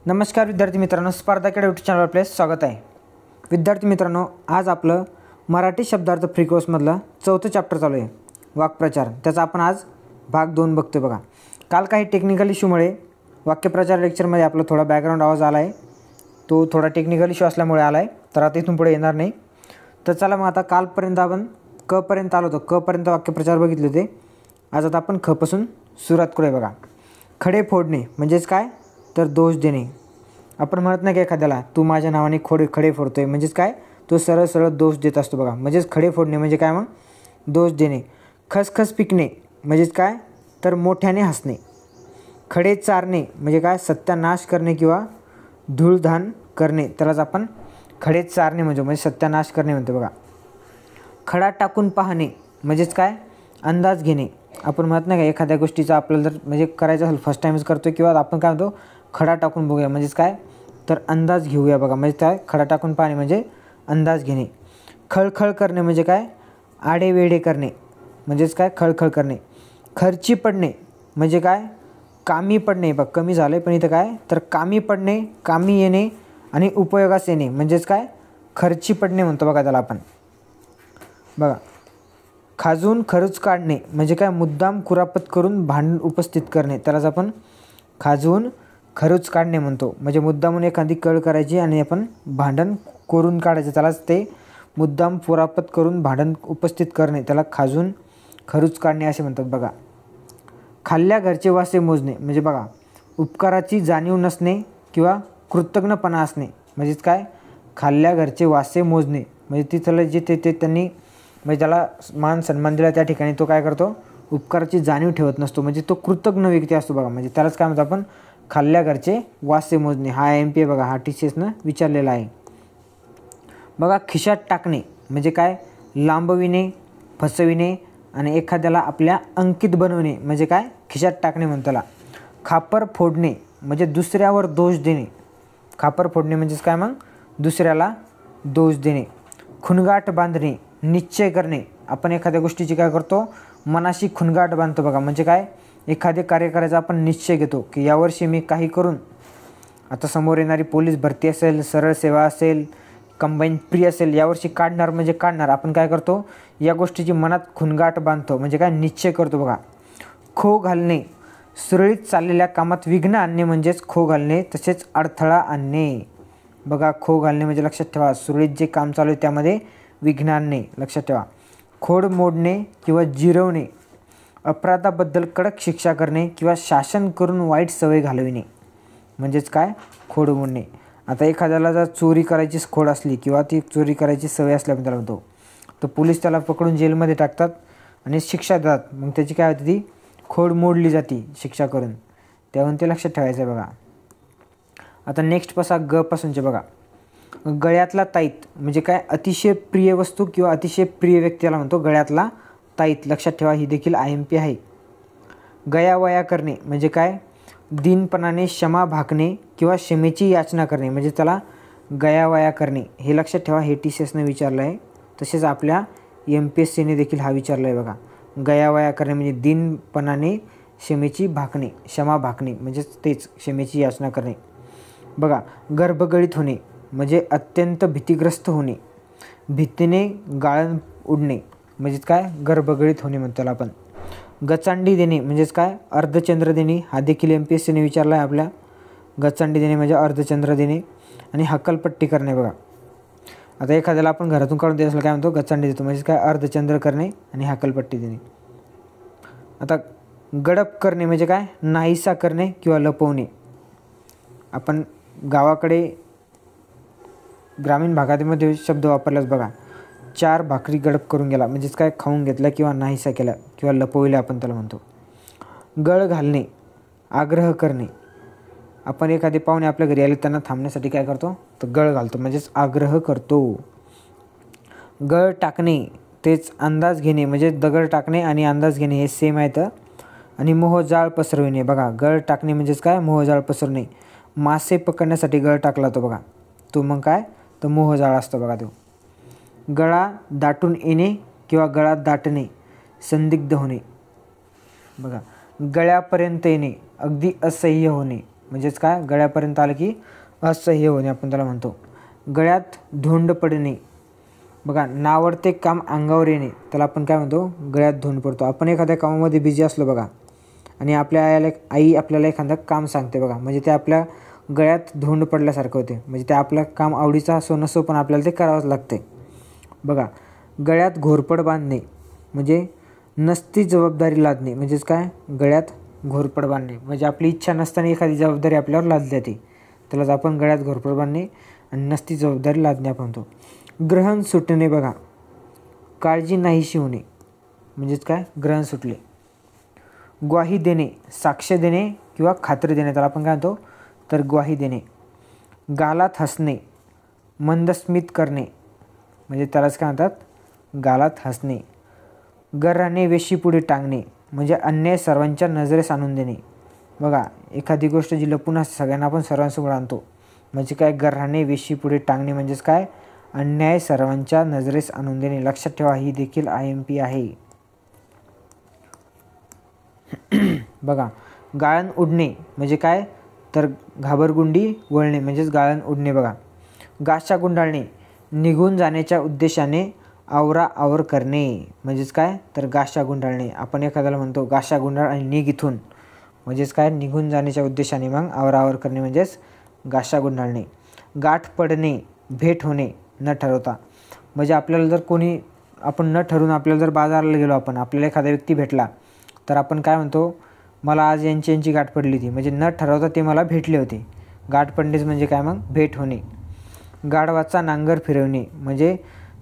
नमस्कार विद्यार्थी मित्रांनो, स्पर्धा अकॅडमी यूट्यूब चॅनलवर आपले स्वागत आहे। विद्यार्थी मित्रांनो, आज आपलं मराठी शब्दार्थ फ्री कोर्समधलं चौथं चॅप्टर चालू आहे, वाक्प्रचार। त्याचा आपण आज भाग 2 बघतोय बघा। काल काही टेक्निकल इश्यूमुळे वाक्यप्रचार लेक्चरमध्ये आपला थोडा बॅकग्राऊंड आवाज आला आहे, तो थोडा टेक्निकल इश्यू असल्यामुळे आला आहे, तर आता इथून पुढे येणार नाही। तर चला मग आता कालपर्यंत आपण क पर्यंत आलो होतो, क पर्यंत वाक्यप्रचार बघितले होते। आज आता आपण ख पासून सुरुवात करूया बघा। खडे फोडणे म्हणजेच काय, तर दोष देणे। आपण म्हणत नाही की एखाद्याला तू माझ्या नावाने खडे फोडतोय, म्हणजेच काय, तो सरळ सरळ दोष देत असतो बघा। म्हणजेच खडे फोडणे म्हणजे काय, मग दोष देणे। खसखस पिकणे म्हणजेच काय, तर मोठ्याने हसणे। खडे चारणे म्हणजे काय, सत्यानाश करणे किंवा धूळधाण करणे, त्यालाच आपण खडे चारणे म्हणजे सत्यानाश करणे म्हणतो बघा। खडा टाकून पाहणे म्हणजेच काय, अंदाज घेणे। आपण म्हणत नाही का एखाद्या गोष्टीचा आपल्याला जर म्हणजे करायचं असेल, फर्स्ट टाईमच करतो किंवा आपण काय म्हणतो, खडा टाकून बघूया म्हणजेच काय, तर अंदाज घेऊया बघा। म्हणजे काय, खडा टाकून पाहणे म्हणजे अंदाज घेणे। खळखळ करणे म्हणजे काय, आडेवेडे करणे, म्हणजेच काय, खळखळ करणे। खर्ची पडणे म्हणजे काय, कामी पडणे। बघ कमी झालं पण इथं काय, तर कामी पडणे, कामी येणे आणि उपयोगास येणे म्हणजेच काय, खर्ची पडणे म्हणतो बघा त्याला आपण बघा। खाजून खरूच काढणे म्हणजे काय, मुद्दाम कुरापत करून भांडण उपस्थित करणे, त्यालाच आपण खाजून खरूच काढणे म्हणतो। म्हणजे मुद्दामून एखादी कळ करायची आणि आपण भांडण करून काढायचं, त्यालाच ते मुद्दाम कुरापत करून भांडण उपस्थित करणे, त्याला खाजून खरूच काढणे असे म्हणतात बघा। खाल्ल्या घरचे वासे मोजणे म्हणजे बघा, उपकाराची जाणीव नसणे किंवा कृतज्ञपणा असणे म्हणजेच काय, खाल्ल्या घरचे वासे मोजणे म्हणजे तिथलं जे ते त्यांनी म्हणजे त्याला मान सन्मान दिला त्या ठिकाणी तो काय करतो, उपकाराची जाणीव ठेवत नसतो, म्हणजे तो कृतज्ञ व्यक्ती असतो बघा। म्हणजे त्यालाच काय म्हणतो आपण, खाल्ल्या घरचे वासे मोजणे। हा MP आहे बघा, हा TCSनं विचारलेला आहे बघा। खिशात टाकणे म्हणजे काय, लांबविणे, फसविणे आणि एखाद्याला आपल्या अंकित बनवणे म्हणजे काय, खिशात टाकणे म्हणतो त्याला। खापर फोडणे म्हणजे दुसऱ्यावर दोष देणे। खापर फोडणे म्हणजेच काय, मग दुसऱ्याला दोष देणे। खुणगाठ बांधणे, निश्चय करणे। आपण एखाद्या गोष्टीची काय करतो, मनाशी खुणगाठ बांधतो बघा। म्हणजे काय, एखादे कार्य करायचा आपण निश्चय घेतो की यावर्षी मी काही करून, आता समोर येणारी पोलीस भरती असेल, सरळ सेवा असेल, कंबाईन प्री असेल, यावर्षी काढणार म्हणजे काढणार। आपण काय करतो, या गोष्टीची मनात खुणगाठ बांधतो म्हणजे काय, निश्चय करतो बघा। खो घालणे, सुरळीत चाललेल्या कामात विघ्न आणणे म्हणजेच खो घालणे, तसेच अडथळा आणणे बघा। खो घालणे म्हणजे लक्षात ठेवा, सुरळीत जे काम चालू आहे त्यामध्ये विघ्न आणणे, लक्षात ठेवा। खोड मोडणे किंवा जिरवणे, अपराधाबद्दल कडक शिक्षा करणे किंवा शासन करून वाईट सवय घालविणे म्हणजेच काय, खोड मोडणे। आता एखाद्याला जर चोरी करायची खोड असली किंवा ती चोरी करायची सवय असल्याबद्दल त्याला म्हणतो, तर पोलीस त्याला पकडून जेलमध्ये टाकतात आणि शिक्षा देतात। मग त्याची काय होती, ती खोड मोडली जाते शिक्षा करून, त्याहून ते लक्षात ठेवायचं आहे बघा। आता नेक्स्ट ग पासूनचे बघा। गळ्यातला ताईत म्हणजे काय, अतिशय प्रिय वस्तू किंवा अतिशय प्रिय व्यक्तीला म्हणतो गळ्यातला ताईत, लक्षात ठेवा, ही देखील IMP आहे। गयावया करणे म्हणजे काय, दीनपणाने क्षमा भाकणे किंवा क्षमेची याचना करणे म्हणजे त्याला गयावया करणे, हे लक्षात ठेवा, हे TCSनं विचारलं आहे। तसेच आपल्या MPSCने देखील हा विचारला आहे बघा। गयावया करणे म्हणजे दीनपणाने क्षमेची भाकणे, क्षमा भाकणे म्हणजेच तेच क्षमेची याचना करणे बघा। गर्भगळीत होणे म्हणजे अत्यंत भीतिग्रस्त होणे, भीतीने गाळण उडणे म्हणजेच काय, गर्भगळीत होणे म्हणतो त्याला आपण। गचांडी देणे म्हणजेच काय, अर्धचंद्र देणे, हा देखील MPSCने विचारला आहे आपल्या। गचांडी देणे म्हणजे अर्धचंद्र देणे आणि हक्कलपट्टी करणे बघा। आता एखाद्याला आपण घरातून काढून देत असेल काय म्हणतो, गचांडी देतो म्हणजेच काय, अर्धचंद्र करणे आणि हक्कलपट्टी देणे। आता गडप करणे म्हणजे काय, नाहीसा करणे किंवा लपवणे। आपण गावाकडे ग्रामीण भागामध्ये शब्द वापरलाच बघा, 4 भाकरी गडप करून गेला म्हणजेच काय, खाऊन घेतला किंवा नाहीसा केला किंवा लपविले आपण त्याला म्हणतो। गळ घालणे, आग्रह करणे। आपण एखादे पाहुणे आपल्या घरी आले त्यांना थांबण्यासाठी काय करतो, तर गळ घालतो म्हणजेच आग्रह करतो। गळ टाकणे तेच अंदाज घेणे म्हणजे दगड टाकणे आणि अंदाज घेणे हे सेम आहेत। आणि मोहजाळ पसरविणे बघा, गळ टाकणे म्हणजेच काय, मोहजाळ पसरवणे। मासे पकडण्यासाठी गळ टाकला तो बघा, तो मग काय, तर मोहजाळ असतो बघा तो। गळा दाटून येणे किंवा गळा दाटणे, संदिग्ध होणे बघा। गळ्यापर्यंत येणे, अगदी असह्य होणे म्हणजेच काय गळ्यापर्यंत आलं की असह्य होणे आपण त्याला म्हणतो. गळ्यात धोंड पडणे, बघा नावडते काम अंगावर येणे त्याला आपण काय म्हणतो गळ्यात धोंड पडतो. आपण एखाद्या कामामध्ये बिझी असलो बघा आणि आपल्या आई आपल्याला एखादं काम सांगते बघा, म्हणजे ते आपल्या गळ्यात धोंड पडल्यासारखं होते. म्हणजे ते आपलं काम आवडीचं असो नसो पण आपल्याला ते करावंच लागते. बघा गळ्यात घोरपड बांधणे म्हणजे नसती जबाबदारी लादणे, म्हणजेच काय गळ्यात घोरपड बांधणे म्हणजे आपली इच्छा नसताना एखादी जबाबदारी आपल्यावर लादली जाते, त्यालाच आपण गळ्यात घोरपड बांधणे आणि नसती जबाबदारी लादणे आपण म्हणतो. ग्रहण सुटणे, बघा काळजी नाहीशी होणे म्हणजेच काय ग्रहण सुटले. ग्वाही देणे, साक्ष देणे किंवा खात्री देणे त्याला आपण काय म्हणतो तर ग्वाही देणे. गालात हसणे, मंदस्मित करणे म्हणजे त्यालाच काय म्हणतात गालात हसणे. गर्राने वेशीपुढे टांगणे म्हणजे अन्याय सर्वांच्या नजरेस आणून देणे. बघा एखादी गोष्ट जी लपून असते सगळ्यांना आपण सर्वांसमोर आणतो, म्हणजे काय गर्राने वेशीपुढे टांगणे म्हणजेच काय अन्याय सर्वांच्या नजरेस आणून देणे. लक्षात ठेवा ही देखील IMP आहे. बघा गाळण उडणे म्हणजे काय तर घाबरगुंडी वळणे म्हणजेच गाळण उडणे. बघा गाशा गुंडाळणे, निघून जाण्याच्या उद्देशाने आवराआवर करणे म्हणजेच काय तर गाशा गुंडाळणे. आपण एखाद्याला म्हणतो गाशा गुंडाळ आणि निघ इथून, म्हणजेच काय निघून जाण्याच्या उद्देशाने मग आवराआवर करणे म्हणजेच गाशा गुंडाळणे. गाठ पडणे, भेट होणे न ठरवता, म्हणजे आपल्याला जर कोणी आपण न ठरवून आपल्याला जर बाजाराला गेलो आपण आपल्याला एखादा व्यक्ती भेटला तर आपण काय म्हणतो मला आज यांची गाठ पडली होती, म्हणजे न ठरवता ते मला भेटले होते. गाठ पडणेच म्हणजे काय मग भेट होणे. गाढवाचा नांगर फिरवणे म्हणजे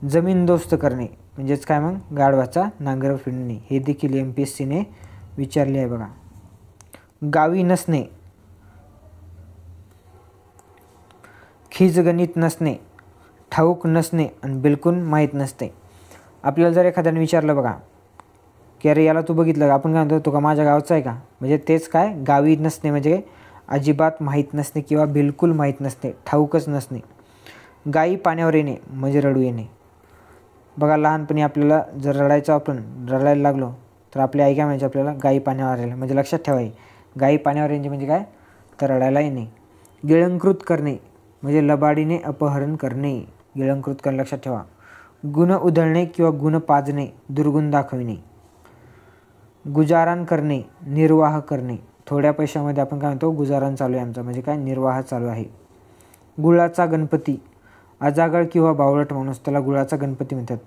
जमीनदोस्त करणे म्हणजेच काय मग गाढवाचा नांगर फिरवणे. हे देखील MPSCने विचारले आहे बघा. गावी नसणे, खिजगणित नसणे, ठाऊक नसणे आणि बिलकुल माहीत नसते. आपल्याला जर एखाद्याने विचारलं बघा की अरे याला तू बघितलं का, आपण काय म्हणतो तो का माझ्या गावचा आहे का, म्हणजे तेच काय गावी नसणे म्हणजे अजिबात माहीत नसणे किंवा बिलकुल माहीत नसणे, ठाऊकच नसणे. गायी पाण्यावर येणे म्हणजे रडू येणे. बघा लहानपणी आपल्याला जर आपण रडायला लागलो तर आपली आई काय म्हणायची आपल्याला गायी पाण्यावर आले, म्हणजे लक्षात ठेवाय गायी पाण्यावर येणे म्हणजे काय तर रडायला येणे. गिळंकृत करणे म्हणजे लबाडीने अपहरण करणे, गिळंकृत करणे लक्षात ठेवा. गुण उधळणे किंवा गुण पाजणे, दुर्गुण दाखविणे. गुजारण करणे, निर्वाह करणे, थोड्या पैशामध्ये आपण काय म्हणतो गुजारण चालू आहे आमचा, म्हणजे काय निर्वाह चालू आहे. गुळाचा गणपती, अजागळ किंवा बावळट माणूस त्याला गुळाचा गणपती म्हणतात.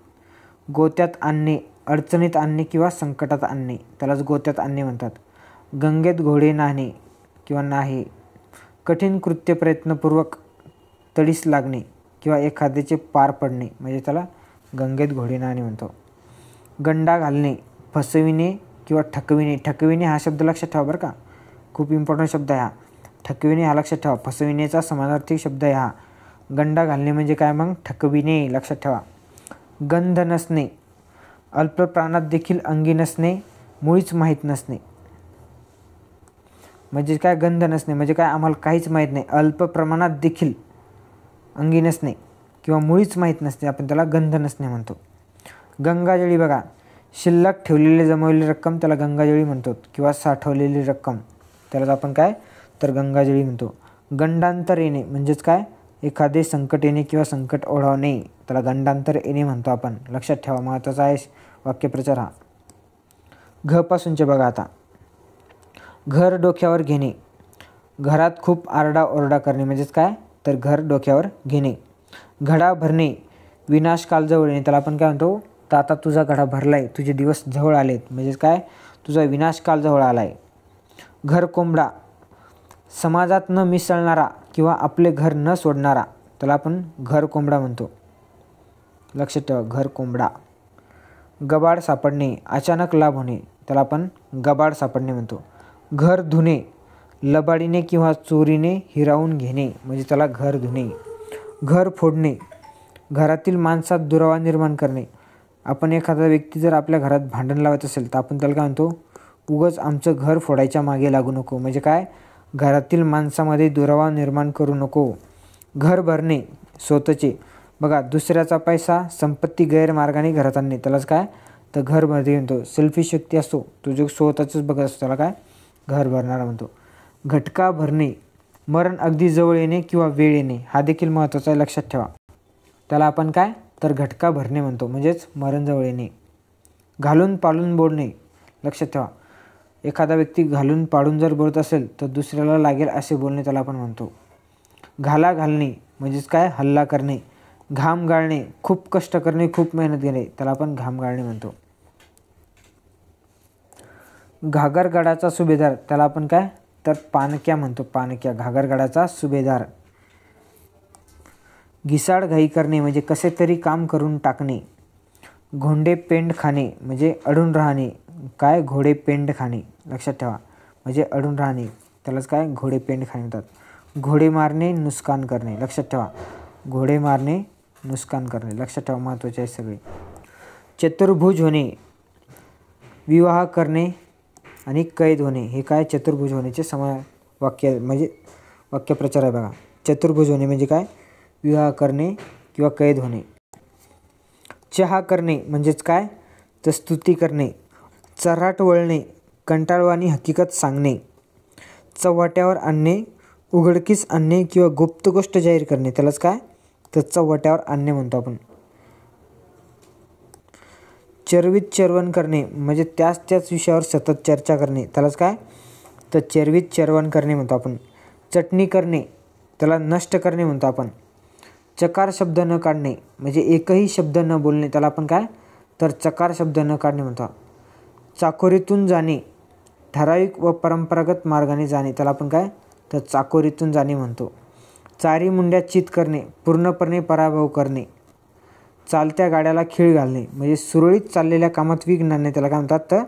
गोत्यात आणणे, अडचणीत आणणे किंवा संकटात आणणे त्यालाच गोत्यात आणणे म्हणतात. गंगेत घोडे नाहणे किंवा नाहे, कठीण कृत्य प्रयत्नपूर्वक तडीस लागणे किंवा एखाद्याचे पार पडणे म्हणजे त्याला गंगेत घोडे नाहणे म्हणतो. गंडा घालणे, फसविणे किंवा ठकविणे. ठकविणे हा शब्द लक्षात ठेवा बरं का, खूप इम्पॉर्टंट शब्द आहे हा. ठकविणे हा लक्षात ठेवा, फसविणेचा समानार्थी शब्द आहे हा. गंडा घालणे म्हणजे काय मग ठकविणे लक्षात ठेवा. गंध नसणे, अल्प प्राणात देखील अंगी नसणे, मुळीच माहीत नसणे म्हणजे काय गंध नसणे म्हणजे काय आम्हाला काहीच माहीत नाही, अल्प प्रमाणात देखील अंगी नसणे किंवा मुळीच माहीत नसणे आपण त्याला गंध नसणे म्हणतो. गंगाजळी, बघा शिल्लक ठेवलेली जमवलेली रक्कम त्याला गंगाजळी म्हणतो किंवा साठवलेली रक्कम त्यालाच आपण काय तर गंगाजळी म्हणतो. गंडांतर येणे म्हणजेच काय एखादे संकट येणे किंवा संकट ओढवणे त्याला गंडांतर येणे म्हणतो आपण, लक्षात ठेवा. महत्त्वाचा आहे वाक्यप्रचार हा. घपासूनचे बघा आता. घर डोक्यावर घेणे, घरात खूप आरडाओरडा करणे म्हणजेच काय तर घर डोक्यावर घेणे. घडा भरणे, विनाश काल जवळ येणे त्याला आपण काय म्हणतो तर आता तुझा घडा भरला आहे, तुझे दिवस जवळ आलेत म्हणजेच काय तुझा विनाश काल जवळ आला आहे. घर कोंबडा, समाजात न मिसळणारा किंवा आपले घर न सोडणारा त्याला आपण घर कोंबडा म्हणतो, लक्षात ठेवा घर कोंबडा. गबाड सापडणे, अचानक लाभ होणे त्याला आपण गबाड सापडणे म्हणतो. घर धुणे, लबाडीने किंवा चोरीने हिरावून घेणे म्हणजे त्याला घर धुणे. घर फोडणे, घरातील माणसात दुरावा निर्माण करणे. आपण एखादा व्यक्ती जर आपल्या घरात भांडण लावत असेल तर आपण त्याला काय म्हणतो उगाच आमचं घर फोडायच्या मागे लागू नको म्हणजे काय घरातील माणसामध्ये दुरावा निर्माण करू नको. घर भरणे, स्वतःचे, बघा दुसऱ्याचा पैसा संपत्ती गैरमार्गाने घरात आणणे त्यालाच काय तर घर भरणे म्हणतो. सेल्फिश व्यक्ती असतो तो जो स्वतःच बघत असतो त्याला काय घर भरणारा म्हणतो. घटका भरणे मरण अगदी जवळ येणे किंवा वेळ येणे हा देखील महत्त्वाचा आहे, लक्षात ठेवा. त्याला आपण काय तर घटका भरणे म्हणतो, म्हणजेच मरण जवळ येणे. घालून पाडून बोलणे, लक्षात ठेवा. एखादा व्यक्ती घालून पाडून जर बोलत असेल तर दुसऱ्याला लागेल असे बोलणे त्याला आपण म्हणतो. घाला घालणे म्हणजेच काय हल्ला करणे. घाम गाळणे खूप कष्ट करणे, खूप मेहनत घेणे, त्याला आपण घाम गाळणे म्हणतो. घागरगडाचा सुभेदार त्याला आपण काय तर पानक्या म्हणतो, पानक्या. घागरगडाचा सुभेदार. घिसाड घाई करणे म्हणजे कसे तरी काम करून टाकणे. घोंडे पेंड खाणे म्हणजे अडून राहणे. काय घोडे पेंड खाणे, लक्षात ठेवा, म्हणजे अडून राहणे, त्यालाच काय घोडे पेंड खाणे म्हणतात. घोडे मारणे नुकसान करणे, लक्षात ठेवा. घोडे मारणे नुकसान करणे, लक्षात ठेवा, महत्त्वाचे आहे सगळे. चतुर्भुज होणे, विवाह करणे आणि कैद होणे, हे काय चतुर्भुज होण्याचे वाक्य म्हणजे वाक्यप्रचार आहे बघा. चतुर्भुज होणे म्हणजे काय विवाह करणे किंवा कैद होणे. चहा करणे म्हणजेच काय तर स्तुती करणे. चऱ्हाट वळणे, कंटाळवाणी हकीकत सांगणे. चव्हाट्यावर आणणे, उघडकीस आणणे किंवा गुप्त गोष्ट जाहीर करणे, त्यालाच काय तर चव्हाट्यावर आणणे म्हणतो आपण. चर्वित चर्वण करणे म्हणजे त्याच विषयावर सतत चर्चा करणे, त्यालाच काय तर चर्वित चर्वण करणे म्हणतो आपण. चटणी करणे त्याला नष्ट करणे म्हणतो आपण. चकार शब्द न काढणे म्हणजे एकही शब्द न बोलणे, त्याला आपण काय तर चकार शब्द न काढणे म्हणतो. चाकोरीतून जाणे, ठराविक व परंपरागत मार्गाने जाणे, त्याला आपण काय तर चाकोरीतून जाणे म्हणतो. चारी मुंड्या चित करणे, पूर्णपणे पराभव करणे. चालत्या गाड्याला खीळ घालणे म्हणजे सुरळीत चाललेल्या कामात विघ्न आणणे, त्याला काय म्हणतात तर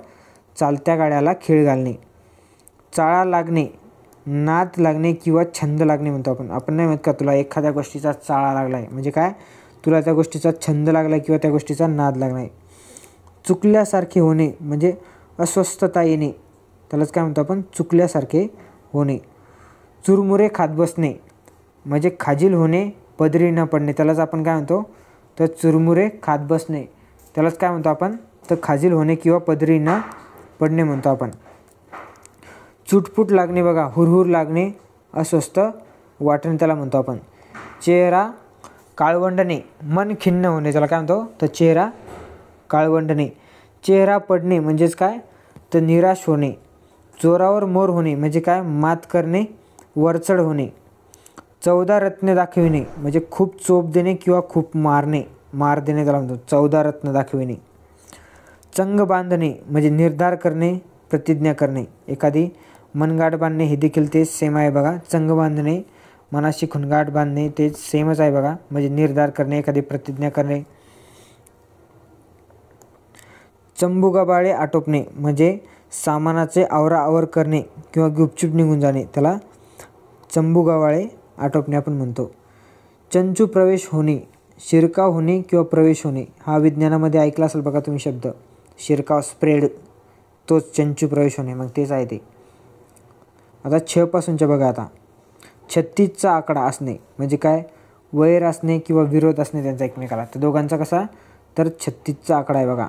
चालत्या गाड्याला खीळ घालणे. चाळा लागणे, नाद लागणे किंवा छंद लागणे म्हणतो आपण. आपण नाही म्हणत का तुला एखाद्या गोष्टीचा चाळा लागला आहे, म्हणजे काय तुला त्या गोष्टीचा छंद लागला आहे किंवा त्या गोष्टीचा नाद लागला आहे. चुकल्यासारखे होणे म्हणजे अस्वस्थता येणे, त्यालाच काय म्हणतो आपण चुकल्यासारखे होणे. चुरमुरे खात बसणे म्हणजे खाजील होणे, पदरी न पडणे, त्यालाच आपण काय म्हणतो तर चुरमुरे खात बसणे, त्यालाच काय म्हणतो आपण तर खाजील होणे किंवा पदरी न पडणे म्हणतो आपण. चुटपुट लागणे बघा, हुरहुर लागणे, अस्वस्थ वाटणे, त्याला म्हणतो आपण. चेहरा काळवंडणे, मन खिन्न होणे, त्याला काय म्हणतो तर चेहरा काळवंडणे. चेहरा पडणे म्हणजेच काय तर निराश होणे. चोरावर मोर होणे म्हणजे काय मात करणे, वरचढ होणे. 14 रत्ने दाखविणे म्हणजे खूप चोप देणे किंवा खूप मार देणे, त्याला म्हणतो 14 रत्न दाखविणे. चंग बांधणे म्हणजे निर्धार करणे, प्रतिज्ञा करणे. एखादी मनगाठ बांधणे हे देखील ते सेम आहे बघा. चंग बांधणे मनाशी खुणगाठ बांधणे ते सेमच आहे बघा, म्हणजे निर्धार करणे, एखादी प्रतिज्ञा करणे. चंबुगाबाळे आटोपणे म्हणजे सामानाचे आवराआवर करणे किंवा गुपचूप निघून जाणे, त्याला चंबुगाबाळे आटोपणे आपण म्हणतो. चंचू प्रवेश होणे, शिरकाव होणे किंवा प्रवेश होणे, हा विज्ञानामध्ये ऐकला असेल बघा तुम्ही शब्द. शिरकाव स्प्रेड, तोच चंचू प्रवेश होणे, मग तेच आहे ते. आता 6 पासूनच्या बघा. आता 36चा आकडा असणे म्हणजे काय वैर असणे किंवा विरोध असणे त्यांचा एकमेकाला, तर दोघांचा कसा तर 36चा आकडा आहे बघा.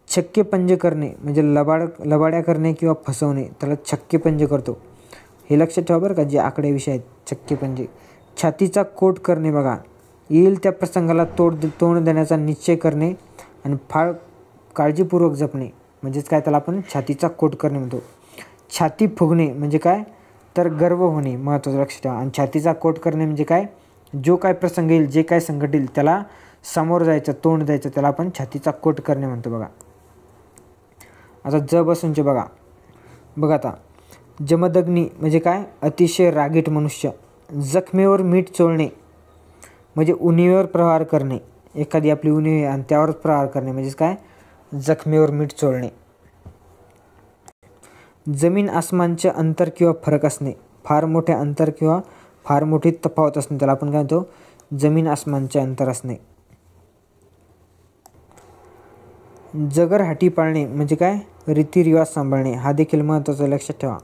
छक्के पंजे करणे म्हणजे लबाड्या करणे किंवा फसवणे, त्याला छक्के पंजे करतो, हे लक्षात ठेवा बरं का, जे आकडे विषय आहेत छक्के पंजे. छातीचा कोट करणे बघा, येईल त्या प्रसंगाला तोंड देण्याचा निश्चय करणे आणि फार काळजीपूर्वक जपणे म्हणजेच काय त्याला आपण छातीचा कोट करणे म्हणतो. छाती फुगणे म्हणजे काय तर गर्व होणे, महत्त्वाचं लक्षात ठेवा. आणि छातीचा कोट करणे म्हणजे काय जो काय प्रसंग येईल, जे काय संकट येईल त्याला समोर जायचं, तोंड द्यायचं, त्याला आपण छातीचा कोट करणे म्हणतो बघा. आता ज बसूनचे बघा. आता जमदग्नी म्हणजे काय अतिशय रागीट मनुष्य. जखमेवर मीठ चोळणे म्हणजे उणीवर प्रहार करणे, एखादी आपली उणी आणि त्यावरच प्रहार करणे म्हणजेच काय जखमेवर मीठ चोळणे. जमीन आसमानचे अंतर किंवा फरक असणे, फार मोठे अंतर किंवा फार मोठी तफावत असणे, त्याला आपण काय म्हणतो जमीन आसमानचे अंतर असणे. जगर हाटी पाळणे म्हणजे काय रीतिरिवाज सांभाळणे, हा देखील महत्त्वाचा लक्षात ठेवा.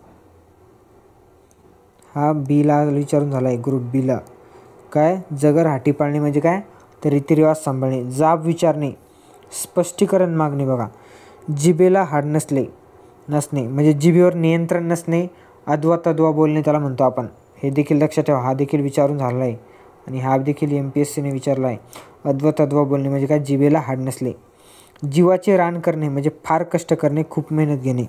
हा बीला विचारून झाला आहे, ग्रुप बीला. काय जगर हाटी पाळणे म्हणजे काय तर रीतिरिवाज सांभाळणे. जाब विचारणे, स्पष्टीकरण मागणे बघा. जिभेला हाड नसणे म्हणजे जिभेवर नियंत्रण नसणे, अद्वा तद्वा बोलणे, त्याला म्हणतो आपण. हे देखील लक्षात ठेवा, हा देखील विचारून झालेला आहे आणि हा देखील MPSCने विचारला आहे. अद्वतद्वा बोलणे म्हणजे काय, जिभेला हाड नसले. जीवाचे रान करणे म्हणजे फार कष्ट करणे, खूप मेहनत घेणे.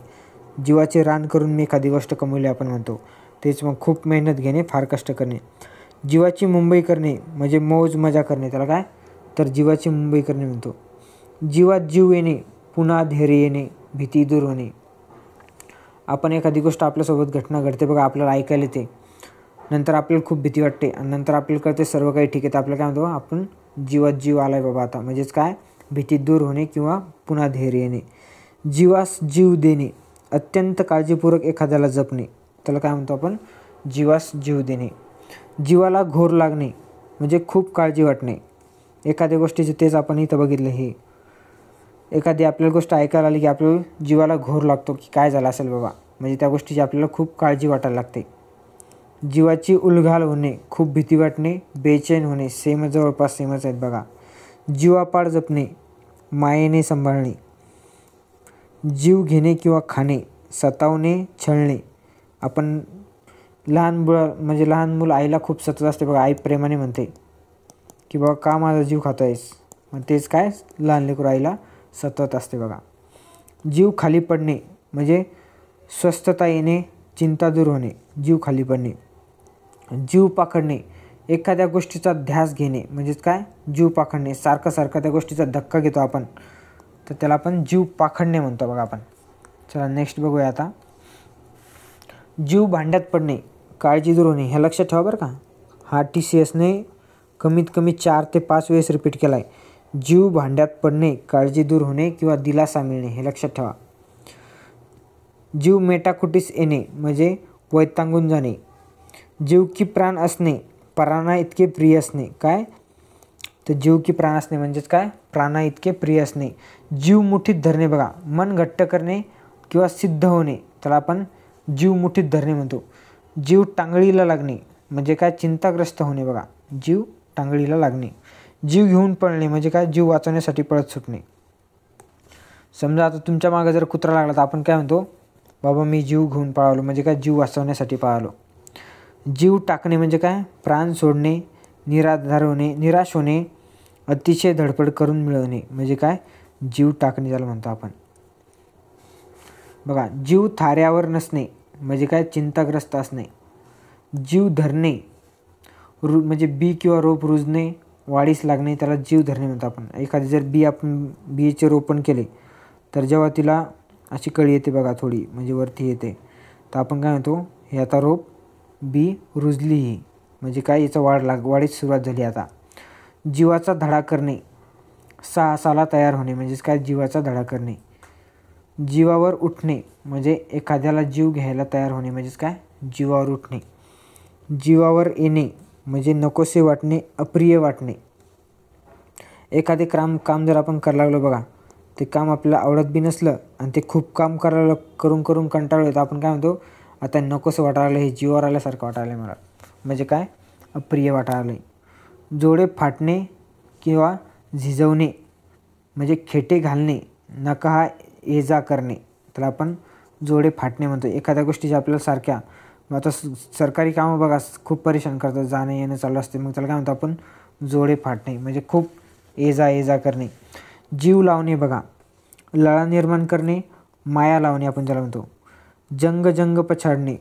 जीवाचे रान करून मी एखादी गोष्ट कमवली आपण म्हणतो, तेच मग खूप मेहनत घेणे, फार कष्ट करणे. जीवाची मुंबई करणे म्हणजे मौज मजा करणे, त्याला काय तर जीवाची मुंबई करणे म्हणतो. जीवात जीव येणे, पुन्हा धैर्य येणे, भीती दूर होणे. आपण एखादी गोष्ट आपल्यासोबत घटना घडते बघा, आपल्याला ऐकायला येते, नंतर आपल्याला खूप भीती वाटते आणि नंतर आपल्याला कळते सर्व काही ठीक आहे, तर आपल्याला काय म्हणतो, आपण जीवात जीव आला आहे बाबा आता. म्हणजेच काय, भीती दूर होणे किंवा पुन्हा धैर्य येणे. जीवास जीव देणे, अत्यंत काळजीपूर्वक एखाद्याला जपणे, त्याला काय म्हणतो आपण, जीवास जीव देणे. जीवाला घोर लागणे म्हणजे खूप काळजी वाटणे एखाद्या गोष्टीचे, तेच आपण इथं बघितलं. हे एखादी आपल्याला गोष्ट ऐकायला आली की आपल्याला जीवाला घोर लागतो की काय झालं असेल बाबा, म्हणजे त्या गोष्टीची आपल्याला खूप काळजी वाटायला लागते. जीवाची उलघाल होणे, खूप भीती वाटणे, बेचैन होणे, जवळपास सेमच आहेत बघा. जीवापाड जपणे, मायेने सांभाळणे. जीव घेणे किंवा खाणे, सतावणे, छळणे. आपण लहान मूल आईला खूप सतत असते बघा, आई प्रेमाने म्हणते की बाबा का माझा जीव खातो आहेस, मग तेच काय लहान लेकरू आईला सतत असते बघा. जीव खाली पडणे म्हणजे स्वस्थता येणे, चिंता दूर होणे, जीव खाली पडणे. जीव पाखडणे, एखाद्या गोष्टीचा ध्यास घेणे, म्हणजेच काय जीव पाखडणे, सारखं त्या गोष्टीचा धक्का घेतो आपण, तर त्याला आपण जीव पाखडणे म्हणतो बघा आपण. चला नेक्स्ट बघूया आता. जीव भांड्यात पडणे, काळजी दूर होणे. हे लक्षात ठेवा बरं का, हा TCSने कमीत कमी 4 ते 5 वेळेस रिपीट केला आहे. जीव भांड्यात पडणे, काळजी दूर होणे किंवा दिलासा मिळणे, हे लक्षात ठेवा. जीव मेटाकुटीस येणे म्हणजे वैतागून जाणे. जीव की प्राण असणे, प्राणा इतके प्रिय असणे. काय तर जीव की प्राण असणे म्हणजेच काय, प्राणा इतके प्रिय असणे. जीव मुठीत धरणे बघा, मन घट्ट करणे किंवा सिद्ध होणे, त्याला आपण जीव मुठीत धरणे म्हणतो. जीव टांगळीला लागणे म्हणजे काय, चिंताग्रस्त होणे बघा, जीव टांगळीला लागणे. जीव घेऊन पळणे म्हणजे काय, जीव वाचवण्यासाठी पळत सुटणे. समजा आता तुमच्या मागे जर कुत्रा लागला तर आपण काय म्हणतो, बाबा मी जीव घेऊन पळालो, म्हणजे काय जीव वाचवण्यासाठी पळालो. जीव टाकणे म्हणजे काय, प्राण सोडणे, निराश होणे, अतिशय धडपड करून मिळवणे, म्हणजे काय जीव टाकणे त्याला म्हणतो आपण. बघा, जीव थाऱ्यावर नसणे म्हणजे काय, चिंताग्रस्त असणे. जीव धरणे म्हणजे बी किंवा रोप रुजणे, वाढीस लागणे, त्याला जीव धरणे म्हणतो आपण. एखादी जर आपण बीचे रोपण केले तर जेव्हा तिला अशी कळी येते बघा थोडी, म्हणजे वरती येते, तर आपण काय म्हणतो, हे आता रोप बी रुजली ही, म्हणजे काय याचा वाढीस सुरुवात झाली आता. जीवाचा धडा करणे, साहसाला तयार होणे, म्हणजेच काय जीवाचा धडा करणे. जीवावर उठणे म्हणजे एखाद्याला जीव घ्यायला तयार होणे, म्हणजेच काय जीवावर उठणे. जीवावर येणे म्हणजे नकोसे वाटणे, अप्रिय वाटणे. एखादे काम जर आपण करायला लागलो बघा, ते काम आपल्याला आवडत बी नसलं आणि ते खूप काम करून कंटाळलो, तर आपण काय म्हणतो, आता नकोसं वाटायला लागलं, हे जीवावर आल्यासारखं वाटायला मला, म्हणजे काय अप्रिय वाटायला लागले. जोडे फाटणे किंवा झिजवणे म्हणजे खेटे घालणे, नका ये-जा करणे, त्याला आपण जोडे फाटणे म्हणतो. एखाद्या गोष्टीच्या आपल्याला सारख्या, मग आता सरकारी कामं बघा खूप परेशान करतात, जाणं येणं चालू असते, मग त्याला काय म्हणतो आपण, जोडे फाटणे म्हणजे खूप ये-जा करणे. जीव लावणे बघा, लळा निर्माण करणे, माया लावणे आपण त्याला म्हणतो. जंग पछाडणे,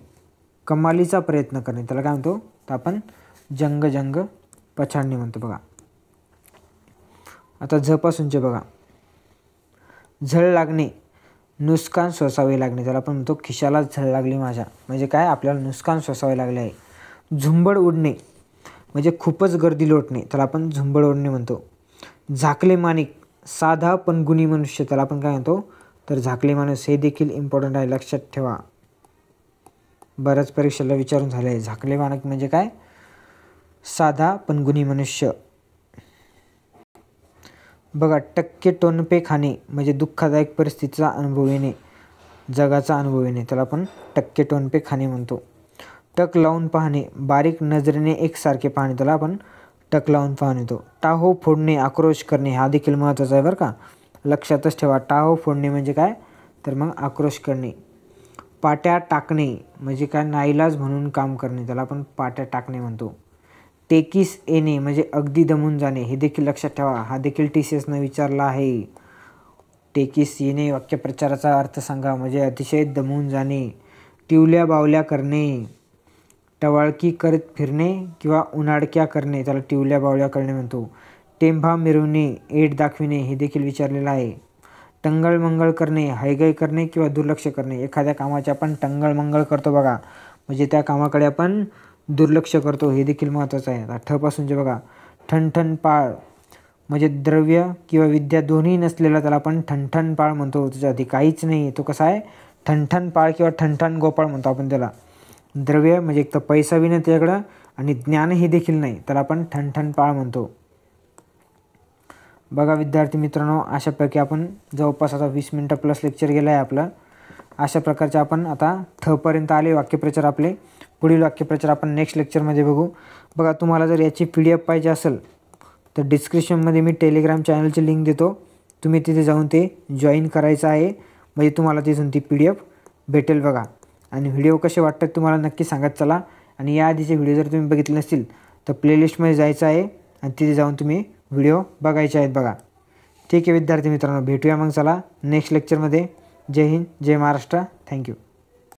कमालीचा प्रयत्न करणे, त्याला काय म्हणतो, तर आपण जंग पछाडणे म्हणतो बघा. आता झपासूनचे बघा, झळ लागणे, नुकसान सोसावे लागणे, त्याला आपण म्हणतो खिशाला झळ लागली माझ्या, म्हणजे काय आपल्याला नुकसान सोसावे लागले आहे. झुंबड उडणे म्हणजे खूपच गर्दी लोटणे, त्याला आपण झुंबड उडणे म्हणतो. झाकले माणिक, साधा पण गुणी मनुष्य, त्याला आपण काय म्हणतो, तर झाकले माणूस. हे देखील इम्पॉर्टंट आहे, लक्षात ठेवा, बऱ्याच परीक्षेला विचारून झाले आहे. झाकले माणिक म्हणजे काय, साधा पण गुणी मनुष्य. बघा, टक्के टोनपे खाणे म्हणजे दुःखदायक परिस्थितीचा अनुभव येणे, जगाचा अनुभव येणे, त्याला आपण टक्के टोनपे खाणे म्हणतो. टक लावून पाहणे, बारीक नजरेने एकसारखे पाहणे, त्याला आपण टक लावून पाहणे तो. टाहो फोडणे, आक्रोश करणे, हा देखील महत्त्वाचा आहे बरं का, लक्षातच ठेवा. टाहो फोडणे म्हणजे काय, तर मग आक्रोश करणे. पाट्या टाकणे म्हणजे काय, नाईलाज म्हणून काम करणे, त्याला आपण पाट्या टाकणे म्हणतो. टेकीस येणे म्हणजे अगदी दमून जाणे, हे देखील लक्षात ठेवा, हा देखील TCSनं विचारला आहे. टेकीस येणे वाक्यप्रचाराचा अर्थ सांगा म्हणजे अतिशय दमून जाणे. टिवल्या बावल्या करणे, टवाळकी करत फिरणे किंवा उनाडक्या करणे, त्याला टिवल्या बावल्या करणे म्हणतो. टेंभा मिरवणे, एड दाखविणे, हे देखील विचारलेलं आहे. टंगळमंगळ करणे, हैगय करणे किंवा दुर्लक्ष करणे, एखाद्या कामाचे आपण टंगळमंगळ करतो बघा, म्हणजे त्या कामाकडे आपण दुर्लक्ष करतो, हे देखील महत्त्वाचं आहे. आता ठपासूनचे बघा, ठणठणपाळ म्हणजे द्रव्य किंवा विद्या दोन्ही नसलेला त्याला आपण ठणठणपाळ म्हणतो. त्याच्या आधी काहीच नाही, तो कसा आहे, ठणठणपाळ किंवा ठणठण गोपाळ म्हणतो आपण त्याला. द्रव्य म्हणजे एक तर पैसा बी नाही त्याच्याकडं आणि ज्ञानही देखील नाही, त्याला आपण ठणठणपाळ म्हणतो. बघा विद्यार्थी मित्रांनो, अशापैकी आपण जवळपास आता 20 मिनटं प्लस लेक्चर गेलं आहे आपलं. अशा प्रकारचे आपण आता ठपर्यंत आले वाक्यप्रचार आपले. पुढील वाक्यप्रचार आपण नेक्स्ट लेक्चरमध्ये बघू. बघा, तुम्हाला जर याची PDF पाहिजे असेल तर डिस्क्रिप्शनमध्ये मी टेलिग्राम चॅनलची लिंक देतो, तुम्ही तिथे जाऊन ते जॉईन करायचं आहे, म्हणजे तुम्हाला तिथून ती PDF भेटेल बघा. आणि व्हिडिओ कसे वाटतात तुम्हाला नक्की सांगत चला. आणि या आधीचे व्हिडिओ जर तुम्ही बघितले नसतील तर प्लेलिस्टमध्ये जायचं आहे आणि तिथे जाऊन तुम्ही व्हिडिओ बघायचे आहेत बघा. ठीक आहे विद्यार्थी मित्रांनो, भेटूया मग चला नेक्स्ट लेक्चरमध्ये. जय हिंद, जय महाराष्ट्र, थँक्यू.